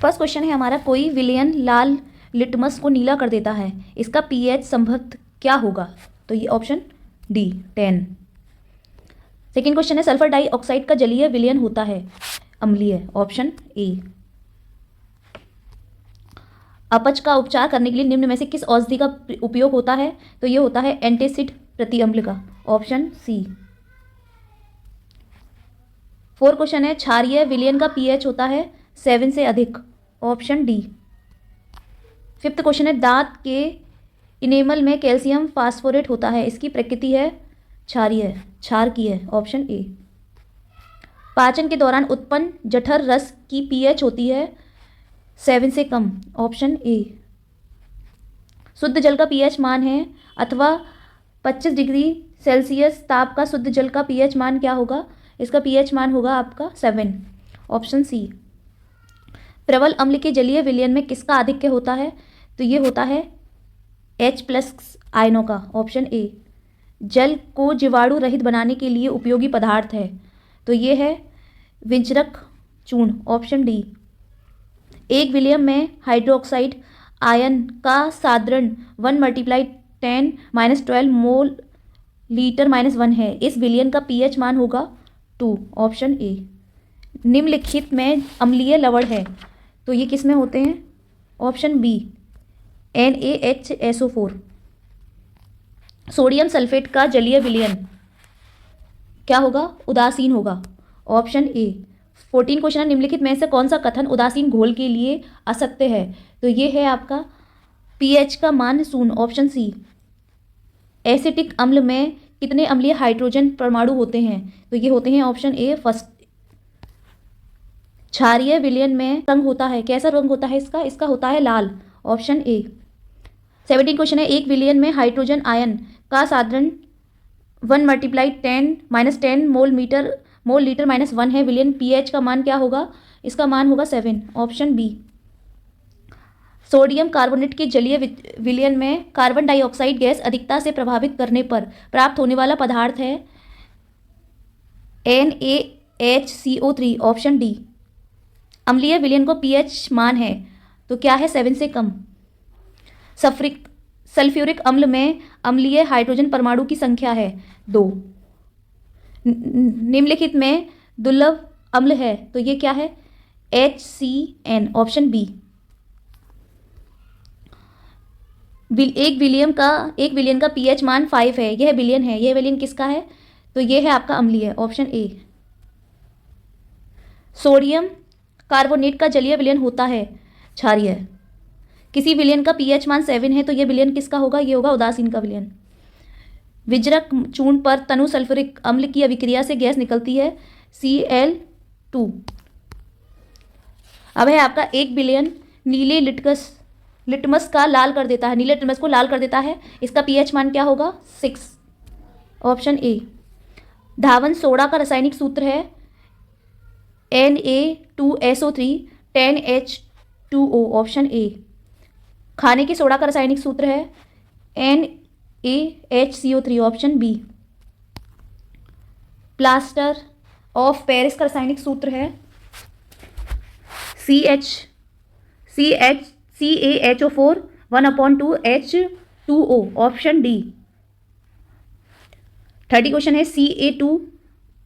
First question है हमारा, कोई विलयन लाल लिटमस को नीला कर देता है, इसका पीएच संभवतः क्या होगा? तो ये ऑप्शन डी 10। सेकेंड क्वेश्चन है, सल्फर डाइऑक्साइड का जलीय विलयन होता है अम्लीय, ऑप्शन ए। अपच का उपचार करने के लिए निम्न में से किस औषधि का उपयोग होता है? तो ये होता है एंटासिड प्रति अम्ल का, ऑप्शन सी। फोर्थ क्वेश्चन है, क्षारीय विलयन का पीएच होता है 7 से अधिक, ऑप्शन डी। फिफ्थ क्वेश्चन है, दांत के इनेमल में कैल्शियम फास्फोरेट होता है, इसकी प्रकृति है क्षारीय, क्षार की है, ऑप्शन ए। पाचन के दौरान उत्पन्न जठर रस की पीएच होती है 7 से कम, ऑप्शन ए। शुद्ध जल का पीएच मान है अथवा 25 डिग्री सेल्सियस ताप का शुद्ध जल का पीएच मान क्या होगा? इसका पीएच मान होगा आपका 7, ऑप्शन सी। प्रबल अम्ल के जलीय विलयन में किसका आधिक्य होता है? तो ये होता है H+ आयनों का, ऑप्शन ए। जल को जीवाणु रहित बनाने के लिए उपयोगी पदार्थ है, तो ये है विंचरक चूर्ण, ऑप्शन डी। एक विलयन में हाइड्रोक्साइड आयन का साधारण 1 × 10⁻12 मोल लीटर -1 है, इस विलयन का पीएच मान होगा 2, ऑप्शन ए। निम्नलिखित में अम्लीय लवण है, तो ये किस में होते हैं? Option B NaHSO4। Sodium sulphate का जलीय विलयन क्या होगा? उदासीन होगा, ऑप्शन ए। 14 क्वेश्चन है, निम्नलिखित में से कौन सा कथन उदासीन घोल के लिए असत्य है? तो ये है आपका पीएच का मान 0, ऑप्शन सी। एसिटिक अम्ल में कितने अम्लीय हाइड्रोजन परमाणु होते हैं? तो ये होते हैं ऑप्शन ए फर्स्ट। क्षारीय विलयन में रंग होता है, कैसा रंग होता है इसका? इसका होता है लाल, ऑप्शन ए। 17 क्वेश्चन है, एक विलयन में हाइड्रोजन आयन का साधारण 1 × 10⁻10 मोल लीटर -1 है, विलयन पीएच का मान क्या होगा? इसका मान होगा 7, ऑप्शन बी। सोडियम कार्बोनेट के जलीय विलयन में कार्बन डाइऑक्साइड गैस अधिकता से प्रभावित करने पर प्राप्त होने वाला पदार्थ है NaHCO3, ऑप्शन डी। अम्लीय विलयन को पीएच मान है तो क्या है? 7 से कम। सल्फ्यूरिक अम्ल में अम्लीय हाइड्रोजन परमाणु की संख्या है 2। निम्नलिखित में दुर्लभ अम्ल है, तो ये क्या है? HCN, option B. एक विलयन का पीएच मान 5 है, यह विलयन है, यह विलयन किसका है? तो यह है आपका अम्लीय, ऑप्शन ए। सोडियम कार्बोनेट का जलीय विलयन होता है क्षारीय। किसी विलयन का पीएच मान 7 है, तो यह विलयन किसका होगा? ये होगा उदासीन का विलयन। विजरक चूर्ण पर तनु सल्फ्यूरिक अम्ल की अभिक्रिया से गैस निकलती है Cl2। अब है आपका एक विलयन नीले लिटमस का लाल कर देता है, नीले लिटमस को लाल कर देता है, इसका पीएच मान क्या होगा? 6, ऑप्शन ए। धावन सोडा का रासायनिक सूत्र है Na2SO3 10H2O, ऑप्शन ए। खाने के सोडा का रासायनिक सूत्र है NaHCO3, option B. Plaster of Paris का रासायनिक सूत्र है CaHO4 1/2H2O, option D. 30 question है,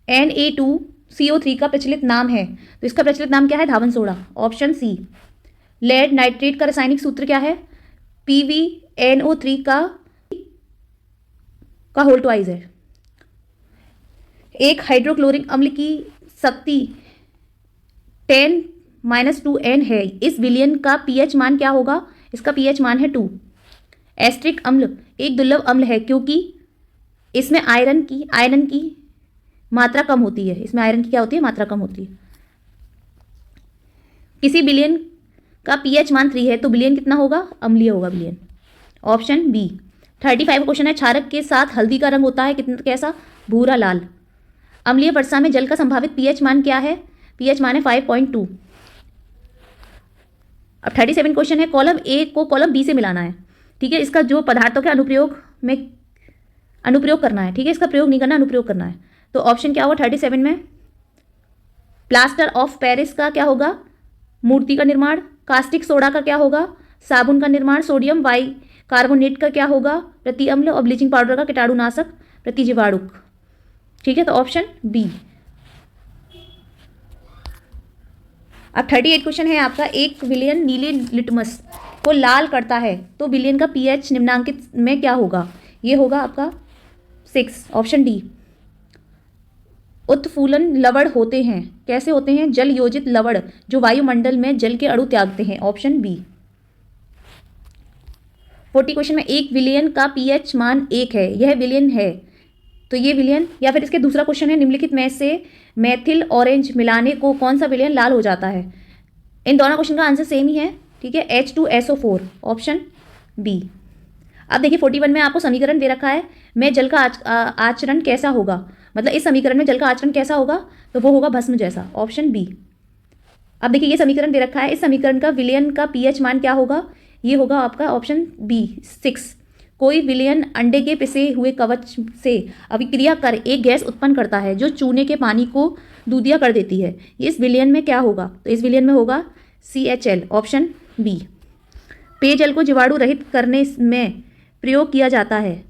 Na2CO3 का प्रचलित नाम है, तो इसका प्रचलित नाम क्या है? धावन सोडा, ऑप्शन सी। लेड नाइट्रेट का रासायनिक सूत्र क्या है? PbNO3 का होल ट्वाइस है। एक हाइड्रोक्लोरिक अम्ल की शक्ति 10⁻2N है, इस विलयन का पीएच मान क्या होगा? इसका पीएच मान है 2। एस्ट्रिक अम्ल एक दुर्लभ अम्ल है क्योंकि इसमें आयरन की मात्रा कम होती है, इसमें आयरन की क्या होती है? मात्रा कम होती है। किसी विलयन का पीएच मान 3 है, तो विलयन कितना होगा? अम्लीय होगा विलयन, ऑप्शन बी। 35 क्वेश्चन है, क्षारक के साथ हल्दी का रंग होता है कैसा? भूरा लाल। अम्लीय वर्षा में जल का संभावित पीएच मान क्या है? पीएच मान है 5.2। अब 37 क्वेश्चन है, कॉलम ए को कॉलम बी से मिलाना है, ठीक है। इसका जो पदार्थों के अनुप्रयोग करना है, ठीक है, इसका प्रयोग नहीं करना, अनुप्रयोग करना है। तो ऑप्शन क्या होगा 37 में? प्लास्टर ऑफ पेरिस का क्या होगा? मूर्ति का निर्माण। कास्टिक सोडा का क्या होगा? साबुन का निर्माण। सोडियम वाई कार्बोनेट का क्या होगा? प्रतिअम्ल। और ब्लीचिंग पाउडर का कीटाणुनाशक, प्रतिजीवाणुक। ठीक है, तो ऑप्शन बी। अब 38 क्वेश्चन है आपका। 1 विलियन नीले लिटमस को लाल करता है तो विलियन का पीएच निम्नांकित में क्या होगा? ये होगा आपका 6, ऑप्शन डी। उत्फूलन लवण होते हैं, कैसे होते हैं? जल योजित लवण जो वायुमंडल में जल के अणु त्यागते हैं, ऑप्शन बी। 40 क्वेश्चन में 1 विलियन का पीएच मान 1 है, यह विलियन है तो ये विलियन, या फिर इसके दूसरा क्वेश्चन है निम्नलिखित में से मेथिल ऑरेंज मिलाने को कौन सा विलियन लाल हो जाता है? इन दोनों क्वेश्चन का आंसर सेम ही है, ठीक है, H2SO4, ऑप्शन बी। अब देखिए 41 में आपको समीकरण दे रखा है, मैं जल का आचरण कैसा होगा, मतलब इस समीकरण में जल का आचरण कैसा होगा, तो वो होगा भस्म जैसा, ऑप्शन बी। अब देखिए ये समीकरण दे रखा है, इस समीकरण का विलियन का पीएच मान क्या होगा? ये होगा आपका ऑप्शन बी 6। कोई विलियन अंडे के पिसे हुए कवच से अभिक्रिया कर एक गैस उत्पन्न करता है जो चूने के पानी को दूधिया कर देती है, इस विलियन में क्या होगा? तो इस विलियन में होगा CHL, ऑप्शन बी। पेयजल को जीवाणु रहित करने में प्रयोग किया जाता है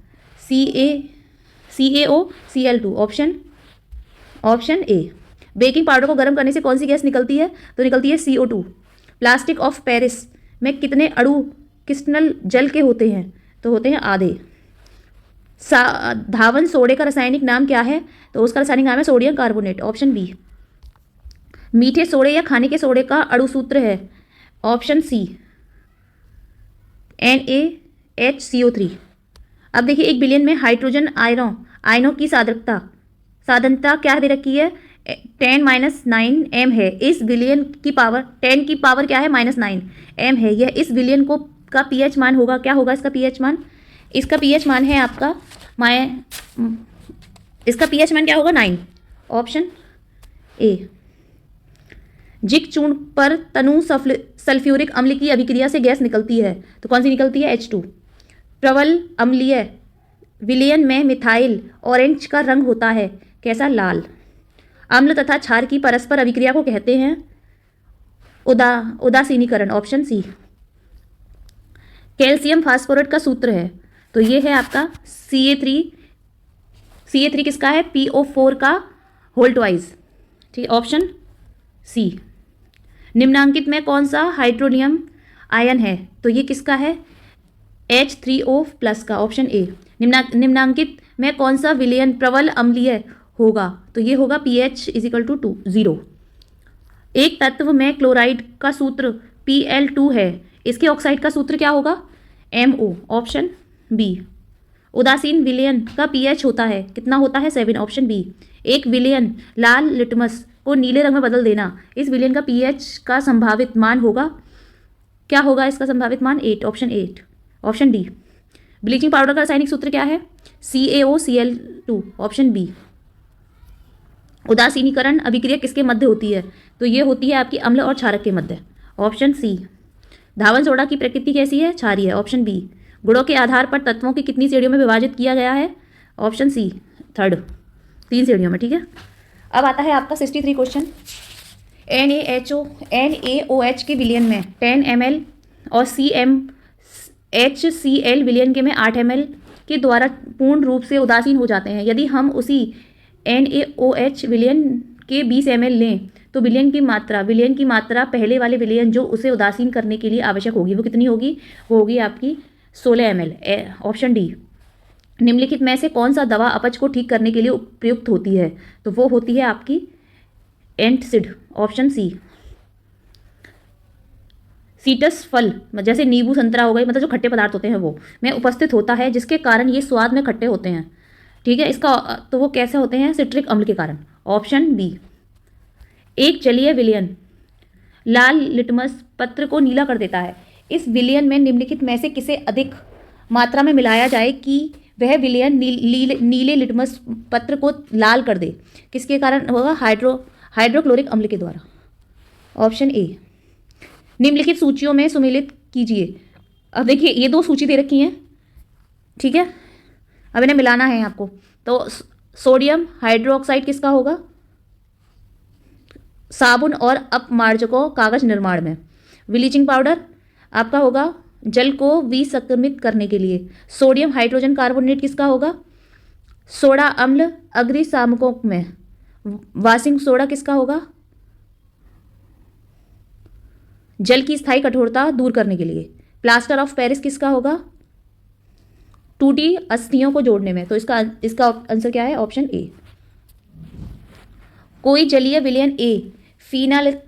CaOCl2, option A. Baking powder को गर्म करने से कौन सी गैस निकलती है? तो निकलती है CO2। प्लास्टिक ऑफ पेरिस में कितने अणु क्रिस्टल जल के होते हैं? तो होते हैं आधे। धावन सोडे का रासायनिक नाम क्या है? तो उसका रासायनिक नाम है सोडियम कार्बोनेट, ऑप्शन बी। मीठे सोडे या खाने के सोडे का अणुसूत्र है, ऑप्शन सी NaHCO3। अब देखिए 1 बिलियन में हाइड्रोजन आयनों की साधनता क्या दे रखी है? 10-9 m है। इस विलियन की पावर 10 की पावर क्या है? -9 m है। यह इस विलियन को का पीएच मान होगा, क्या होगा इसका पीएच मान? इसका पीएच मान है आपका इसका पीएच मान क्या होगा? 9, ऑप्शन ए। जिंक चूर्ण पर तनु सल्फ्यूरिक अम्ल की अभिक्रिया से गैस निकलती है, तो कौन सी निकलती है? H2। प्रबल अम्लीय विलयन में मिथाइल ऑरेंज का रंग होता है, कैसा? लाल। अम्ल तथा क्षार की परस्पर अभिक्रिया को कहते हैं उदासीनीकरण, ऑप्शन सी। कैल्शियम फास्फोरेट का सूत्र है, तो ये है आपका CA3 किसका है? PO4 का होल ट्वाइस, ठीक, ऑप्शन सी। निम्नांकित में कौन सा हाइड्रोनियम आयन है? तो ये किसका है? H3O+ का, ऑप्शन ए। निम्नांकित में कौन सा विलयन प्रबल अम्लीय होगा? तो ये होगा pH = 0। एक तत्व में क्लोराइड का सूत्र Pl2 है, इसके ऑक्साइड का सूत्र क्या होगा? MO, option B. उदासीन विलयन का pH होता है, कितना होता है? 7, ऑप्शन बी। एक विलयन लाल लिटमस को नीले रंग में बदल देना, इस विलयन का pH का संभावित मान होगा, क्या होगा इसका संभावित मान? 8, option 8, option D. Bleaching powder का रासायनिक सूत्र क्या है? CaOCl2, option B. उदासीनीकरण अभिक्रिया किसके मध्य होती है? तो ये होती है आपकी अम्ल और क्षारक के मध्य, ऑप्शन सी। धावन सोडा की प्रकृति कैसी है? क्षारीय, ऑप्शन बी। गुणों के आधार पर तत्वों की कितनी श्रेणियों में विभाजित किया गया है? ऑप्शन सी 3 श्रेणियों में, ठीक है। अब आता है आपका 63 क्वेश्चन। NaOH के विलयन में 10 ml और CmHCl विलयन के में 8 ml के द्वारा पूर्ण रूप से उदासीन हो जाते हैं। यदि हम उसी NaOH विलयन के 20 ml लें तो विलयन की मात्रा पहले वाले विलयन जो उसे उदासीन करने के लिए आवश्यक होगी वो कितनी होगी? वो होगी आपकी 16 ml, ऑप्शन डी। निम्नलिखित में से कौन सा दवा अपच को ठीक करने के लिए उपयुक्त होती है? तो वो होती है आपकी एंटासिड, ऑप्शन सी। सीट्रस फल जैसे नींबू संतरा हो गए, मतलब जो खट्टे पदार्थ होते हैं वो में उपस्थित होता है जिसके कारण ये स्वाद में खट्टे होते हैं, ठीक है। इसका तो वो कैसे होते हैं? सिट्रिक अम्ल के कारण, ऑप्शन बी। एक जलीय विलयन लाल लिटमस पत्र को नीला कर देता है, इस विलयन में निम्नलिखित में से किसे अधिक मात्रा में मिलाया जाए कि वह विलयन नीले लिटमस पत्र को लाल कर दे? किसके कारण होगा? हाइड्रोक्लोरिक अम्ल के द्वारा, ऑप्शन ए। निम्नलिखित सूचियों में सुमेलित कीजिए। अब देखिए ये 2 सूची दे रखी हैं, ठीक है, अब इन्हें मिलाना है आपको। तो सोडियम हाइड्रोक्साइड किसका होगा? साबुन और अपमार्जकों कागज निर्माण में। ब्लीचिंग पाउडर आपका होगा जल को विसंक्रमित करने के लिए। सोडियम हाइड्रोजन कार्बोनेट किसका होगा? सोडा अम्ल अग्निशामकों में। वाशिंग सोडा किसका होगा? जल की स्थायी कठोरता दूर करने के लिए। प्लास्टर ऑफ पेरिस किसका होगा? टूटी अस्थियों को जोड़ने में। तो इसका आंसर क्या है? Option A. कोई जलीय विलयन ए फिनाइलफिथेनिल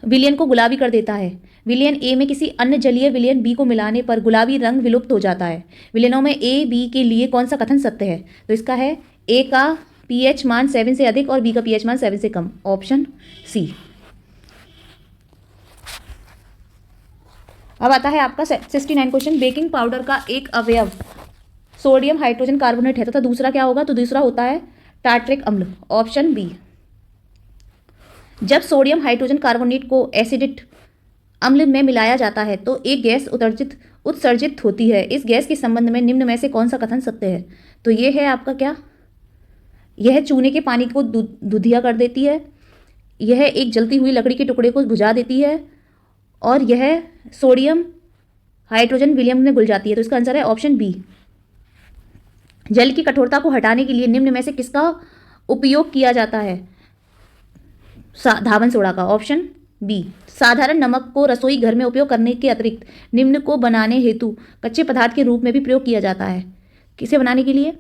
विलयन को गुलाबी कर देता है। विलयन ए में किसी अन्य जलीय विलयन बी को मिलाने पर गुलाबी रंग विलुप्त हो जाता है। विलयनों में ए बी के लिए कौन सा कथन सत्य है? तो इसका है ए का पीएच मान 7 से अधिक और बी का पीएच मान 7 से कम। Option C. अब आता है आपका 69 क्वेश्चन। बेकिंग पाउडर का एक अवयव सोडियम हाइड्रोजन कार्बोनेट है तथा दूसरा क्या होगा? तो दूसरा होता है टार्ट्रिक अम्ल। Option B. जब सोडियम हाइड्रोजन कार्बोनेट को एसिडिक अम्ल में मिलाया जाता है तो एक गैस उत्सर्जित होती है। इस गैस के संबंध में निम्न में से कौन सा कथन सत्य है? तो ये है आपका क्या? यह चूने के पानी को दुधिया कर देती है, यह एक जलती हुई लकड़ी के टुकड़े को बुझा देती है और यह सोडियम हाइड्रोजन विलयन में घुल जाती है। तो इसका आंसर है ऑप्शन बी। जल की कठोरता को हटाने के लिए निम्न में से किसका उपयोग किया जाता है? धावन सोडा का। Option B. साधारण नमक को रसोई घर में उपयोग करने के अतिरिक्त निम्न को बनाने हेतु कच्चे पदार्थ के रूप में भी प्रयोग किया जाता है। किसे बनाने के लिए?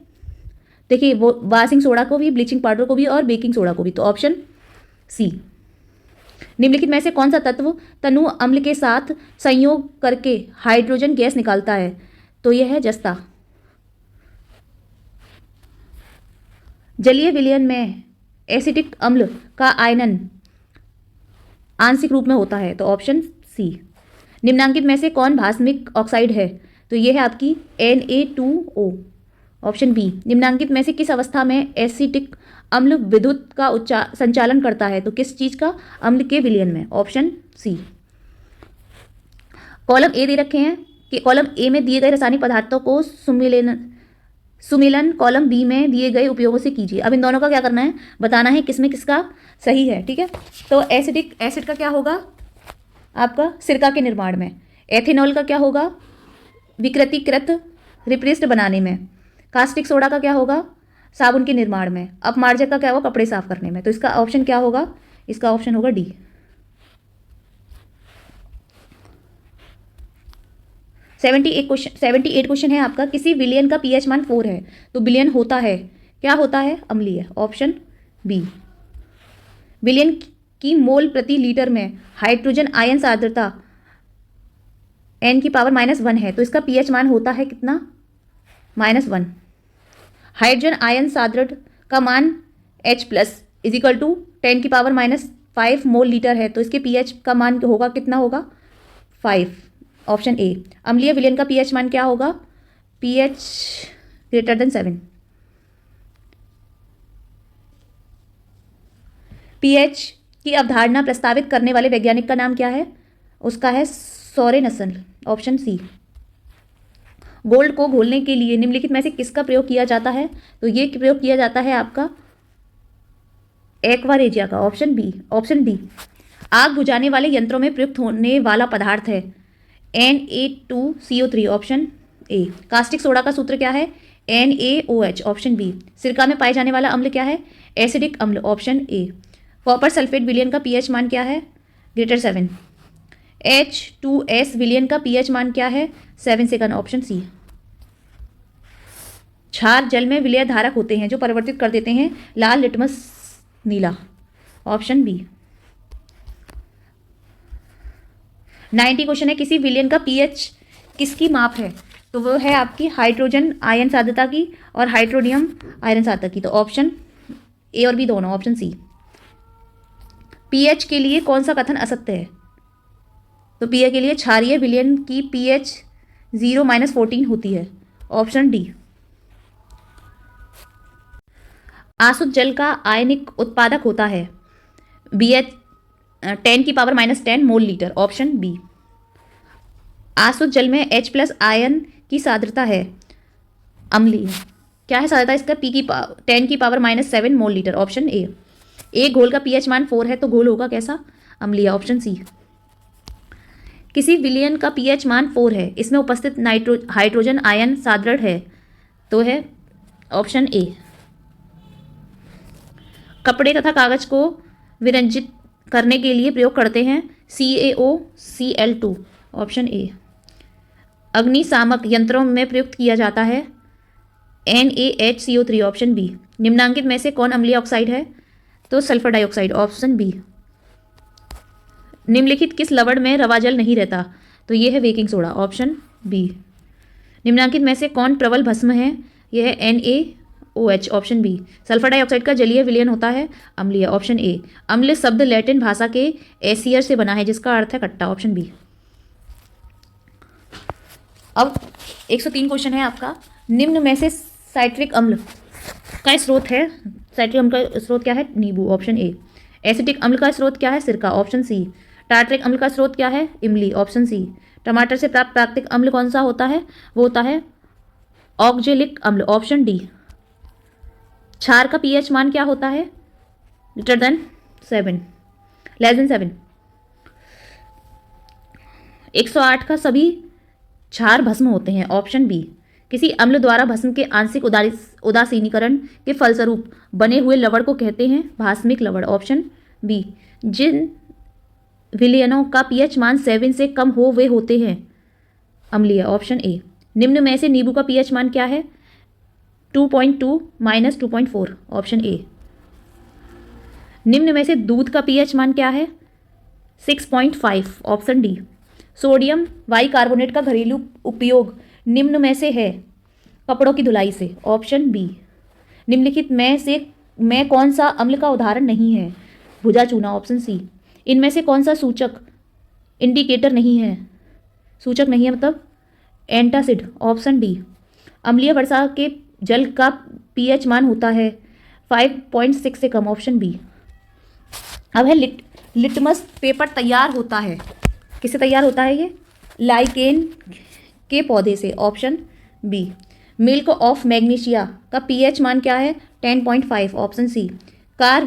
देखिए वो वाशिंग सोडा को भी, ब्लीचिंग पाउडर को भी और बेकिंग सोडा को भी। तो ऑप्शन सी। निम्नलिखित में से कौन सा तत्व तनु अम्ल के साथ संयोग करके हाइड्रोजन गैस निकालता है? तो यह है जस्ता। जलीय विलयन में एसिटिक अम्ल का आयनन आंशिक रूप में होता है। तो ऑप्शन सी। निम्नांकित में से कौन भास्मिक ऑक्साइड है? तो यह है आपकी Na2O। Option B. निम्नांकित में से किस अवस्था में एसिटिक अम्ल विद्युत का संचालन करता है? तो किस चीज का? अम्ल के विलयन में। Option C. कॉलम ए दे रखे हैं कि कॉलम ए में दिए गए रासायनिक पदार्थों को सुमेलन कॉलम बी में दिए गए उपयोगों से कीजिए। अब इन दोनों का क्या करना है? बताना है किसमें किसका सही है। ठीक है, तो एसिड का क्या होगा? आपका सिरका के निर्माण में। एथेनॉल का क्या होगा? विकृतीकृत रिप्रेस्ट बनाने में। कास्टिक सोडा का क्या होगा? साबुन के निर्माण में। अपमार्जक का क्या होगा? कपड़े साफ करने में। तो इसका ऑप्शन क्या होगा? इसका ऑप्शन होगा डी। 78 क्वेश्चन है आपका। किसी विलयन का पीएच मान 4 है तो विलयन होता है, क्या होता है? अम्लीय। Option B. विलयन की मोल प्रति लीटर में हाइड्रोजन आयन सांद्रता n की पावर -1 है तो इसका पीएच मान होता है कितना? -1। हाइड्रोजन आयन सांद्रता का मान H+ इजिकल टू 10 की पावर -5 मोल लीटर है तो इसके पीएच का मान होगा कितना होगा? 5। Option A. अम्लीय विलयन का पीएच मान क्या होगा? पीएच > 7। पीएच की अवधारणा प्रस्तावित करने वाले वैज्ञानिक का नाम क्या है? उसका है सोरेनसन। Option C. गोल्ड को घोलने के लिए निम्नलिखित में से किसका प्रयोग किया जाता है? तो ये प्रयोग किया जाता है आपका एक्वारेजिया का। Option B. Option D. आग बुझाने वाले यंत्रों में प्रयुक्त होने वाला पदार्थ है Na2CO3। Option A. Caustic soda का सूत्र क्या है? NaOH। Option B. सिरका में पाए जाने वाला अम्ल क्या है? एसिडिक अम्ल। Option A. कॉपर सल्फेट विलयन का पीएच मान क्या है? >7। H2S विलयन का पीएच मान क्या है? 7 से कम। Option C. क्षार जल में विलय धारक होते हैं जो परिवर्तित कर देते हैं लाल लिटमस नीला। Option B. 90 क्वेश्चन है। किसी विलयन का पीएच किसकी माप है? तो वो है आपकी हाइड्रोजन आयन सांद्रता की और हाइड्रोनियम आयन सांद्रता की। तो ऑप्शन ए और बी दोनों। Option C. पीएच के लिए कौन सा कथन असत्य है? तो पीएच के लिए क्षारीय विलयन की पीएच 0-14 होती है। Option D. आसुत जल का आयनिक उत्पादक होता है BH 10 की power -10 mole litre. Option B. आसुत जल में H+ आयन की सांद्रता है अम्लीय। क्या है सांद्रता इसका? P की 10 की power -7 mole litre. Option A. एक घोल का पीएच मान 4 है तो घोल होगा कैसा? अम्लीय, ऑप्शन सी। किसी विलयन का पीएच मान 4 है, इसमें उपस्थित हाइड्रोजन आयन साधारण है तो है ऑप्शन ए। कपड़े तथा कागज को विरंजित करने के लिए प्रयोग करते हैं CaOCl2, ऑप्शन ए। अग्निशामक यंत्रों में प्रयुक्त किया जाता है NaHCO3, ऑप्शन बी। निम्नांकित में से कौन अम्लीय ऑक्साइड है? तो सल्फर डाइऑक्साइड, ऑप्शन बी। निम्नलिखित किस लवण में रवा जल नहीं रहता? तो यह है बेकिंग सोडा, ऑप्शन बी। निम्नांकित में से कौन प्रबल भस्म है? यह है NaOH, option B. Sulphur dioxide का जलीय विलयन होता है अम्लीय, ऑप्शन ए। अम्ल शब्द लैटिन भाषा के एसियर से बना है जिसका अर्थ है खट्टा, ऑप्शन बी। अब 103 क्वेश्चन है आपका। निम्न में से साइट्रिक अम्ल का स्रोत है, साइट्रिक अम्ल का स्रोत क्या है? नींबू, ऑप्शन ए। एसिटिक अम्ल का स्रोत क्या है? सिरका, ऑप्शन सी। टार्ट्रिक अम्ल का स्रोत क्या है? इमली, ऑप्शन सी। टमाटर से प्राप्त प्राकृतिक अम्ल कौन सा होता है? वो होता है ऑक्जेलिक अम्ल, ऑप्शन डी। क्षार का पीएच मान क्या होता है? Greater than 7, less than 7। 108 का सभी क्षार भस्म होते हैं, ऑप्शन बी। किसी अम्ल द्वारा भस्म के आंशिक उदासीनीकरण के फलस्वरूप बने हुए लवण को कहते हैं भास्मिक लवण, ऑप्शन बी। जिन विलयनों का पीएच मान 7 से कम हो वे होते हैं अम्लीय, ऑप्शन ए। निम्न में से नींबू का पीएच मान क्या है? 2.2 - 2.4, ऑप्शन ए। निम्न में से दूध का पीएच मान क्या है? 6.5, ऑप्शन डी। सोडियम बाइकार्बोनेट का घरेलू उपयोग निम्न में से है? कपड़ों की धुलाई से, ऑप्शन बी। निम्नलिखित में से में कौन सा अम्ल का उदाहरण नहीं है? भुजा चूना, ऑप्शन सी। इनमें से कौन सा सूचक इंडिकेटर नहीं है? सूचक नहीं है मतलब एंटासिड, ऑप्शन डी। अम्लीय वर्षा के जल का पीएच मान होता है 5.6 से कम, ऑप्शन बी। अब है लिटमस पेपर तैयार होता है, किससे तैयार होता है ये? लाइकेन के पौधे से, option B. Milk of magnesia का पीएच मान क्या है? 10.5, ऑप्शन सी। कार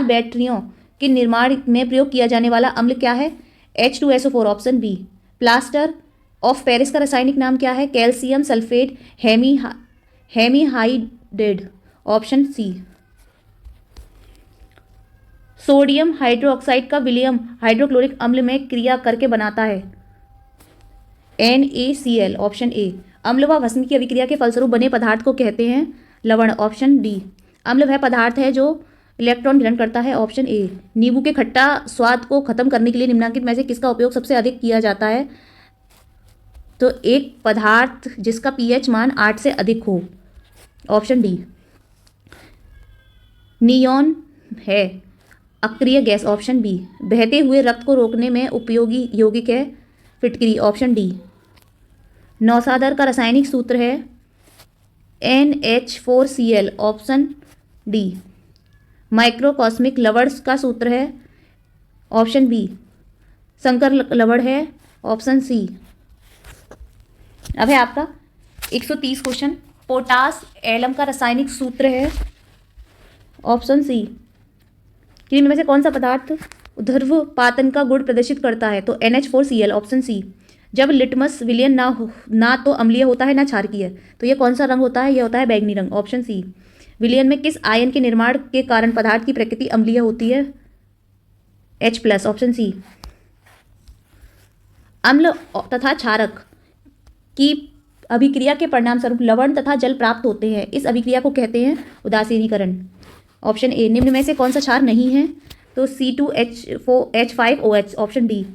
बैटरियों के निर्माण में प्रयोग किया जाने वाला अम्ल क्या है? H2SO4, option B. Plaster of Paris का रासायनिक नाम क्या है? Calcium sulphate hemihydrate, option C. Sodium hydroxide का विलयन हाइड्रोक्लोरिक अम्ल में क्रिया करके बनाता है NaCl, ऑप्शन ए। अम्ल व भस्म की अभिक्रिया के फलस्वरूप बने पदार्थ को कहते हैं लवण, ऑप्शन डी। अम्ल वह पदार्थ है जो इलेक्ट्रॉन ग्रहण करता है, ऑप्शन ए। नींबू के खट्टा स्वाद को खत्म करने के लिए निम्नलिखित में से किसका उपयोग सबसे अधिक किया जाता है? तो एक पदार्थ जिसका पीएच मान 8 से अधिक हो, ऑप्शन डी। नियॉन है अक्रिय गैस, ऑप्शन बी। बहते हुए रक्त को रोकने में उपयोगी यौगिक है फिटकरी, ऑप्शन डी। नौसादर का रासायनिक सूत्र है NH4Cl, ऑप्शन डी। माइक्रोकॉस्मिक लवण का सूत्र है ऑप्शन बी। संकर लवण है ऑप्शन सी। अब है आपका 130 क्वेश्चन। पोटास एलम का रासायनिक सूत्र है ऑप्शन सी। इनमें में से कौन सा पदार्थ ध्रुवपातन का गुण प्रदर्शित करता है? तो NH4Cl, ऑप्शन सी। जब लिटमस विलयन ना तो अम्लीय होता है ना क्षारकीय, तो ये कौन सा रंग होता है? ये होता है बैंगनी रंग, ऑप्शन सी। विलयन में किस आयन के निर्माण के कारण पदार्थ की प्रकृति अम्लीय होती है? H+, option C. अम्ल तथा क्षारक की अभिक्रिया के परिणाम स्वरूप लवण तथा जल प्राप्त होते हैं, इस अभिक्रिया को कहते हैं उदासीनीकरण, ऑप्शन ए। निम्न में से कौन सा क्षार नहीं है? तो C2H5OH, ऑप्शन डी।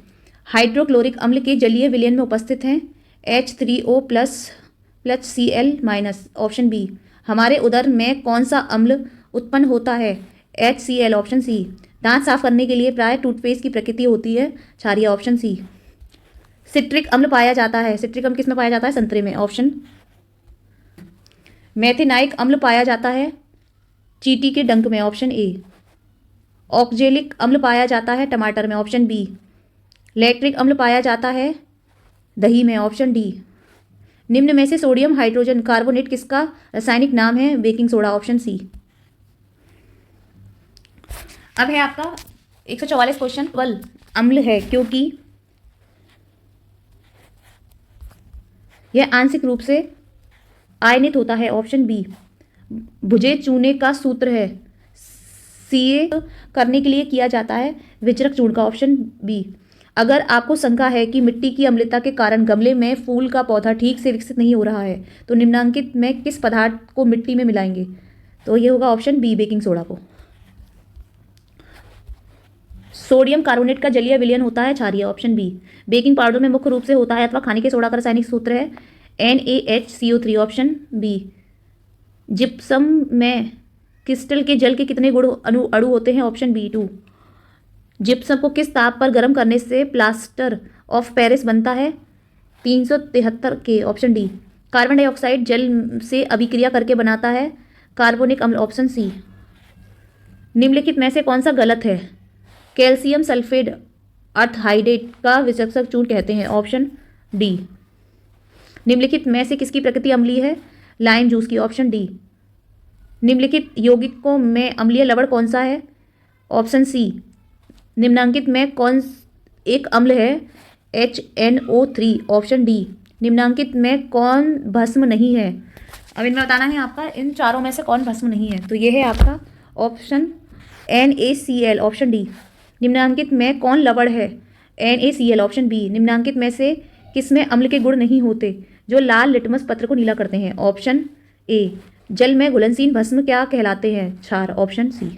हाइड्रोक्लोरिक अम्ल के जलीय विलयन में उपस्थित हैं H3O+ Cl-, ऑप्शन बी। हमारे उदर में कौन सा अम्ल उत्पन्न होता है? HCl, option C. दांत साफ करने के लिए प्राय टूथपेस्ट की प्रकृति होती है क्षारीय, ऑप्शन सी। सिट्रिक अम्ल पाया जाता है, सिट्रिक अम्ल किस में पाया जाता है? संतरे में, ऑप्शन। मेथेनाइक अम्ल पाया जाता है चींटी के डंक में, ऑप्शन ए। ऑक्जेलिक अम्ल पाया जाता है टमाटर में, ऑप्शन बी। लैक्टिक अम्ल पाया जाता है दही में, ऑप्शन डी। निम्न में से सोडियम हाइड्रोजन कार्बोनेट किसका रासायनिक नाम है? Baking soda, option C. अब है आपका 144 क्वेश्चन। वल अम्ल है क्योंकि यह आंशिक रूप से आयनित होता है। Option B. भुजे चूने का सूत्र है। सीए करने के लिए किया जाता है विचरक चूर्ण का। Option B. अगर आपको शंका है कि मिट्टी की अम्लता के कारण गमले में फूल का पौधा ठीक से विकसित नहीं हो रहा है तो निम्नलिखित में किस पदार्थ को मिट्टी में मिलाएंगे? तो ये होगा ऑप्शन बी, बेकिंग सोडा को। सोडियम कार्बोनेट का जलीय विलयन होता है क्षारीय। Option B. बेकिंग पाउडर में मुख्य रूप से होता है अथवा खाने के सोडा का रासायनिक सूत्र है NaHCO3। Option B. जिप्सम में क्रिस्टल के जल के कितने गुण अणु होते हैं? Option B 2। जिप्सम को किस ताप पर गर्म करने से प्लास्टर ऑफ पेरिस बनता है? 373 के। Option D. कार्बन डाइऑक्साइड जल से अभिक्रिया करके बनाता है कार्बोनिक अम्ल। Option C. निम्नलिखित में से कौन सा गलत है? कैल्शियम सल्फेट अर्थहाइड्रेट का विचक्षक चूर्ण कहते हैं। Option D. निम्नलिखित में से किसकी प्रकृति अम्लीय है? लाइम जूस की। Option D. निम्नलिखित यौगिकों में अम्लीय लवण कौन सा है? Option C. निम्नांकित में कौन एक अम्ल है? HNO3। Option D. निम्नांकित में कौन भस्म नहीं है? अब इनमें बताना है आपका इन चारों में से कौन भस्म नहीं है। तो ये है आपका ऑप्शन NaCl। Option D. निम्नांकित में कौन लवण है? NaCl। Option B. निम्नांकित में से किसमें अम्ल के गुण नहीं होते जो लाल लिटमस पत्र को नीला करते हैं? Option A. जल में घुलनशील भस्म क्या कहलाते हैं? क्षार। ऑप्शन सी।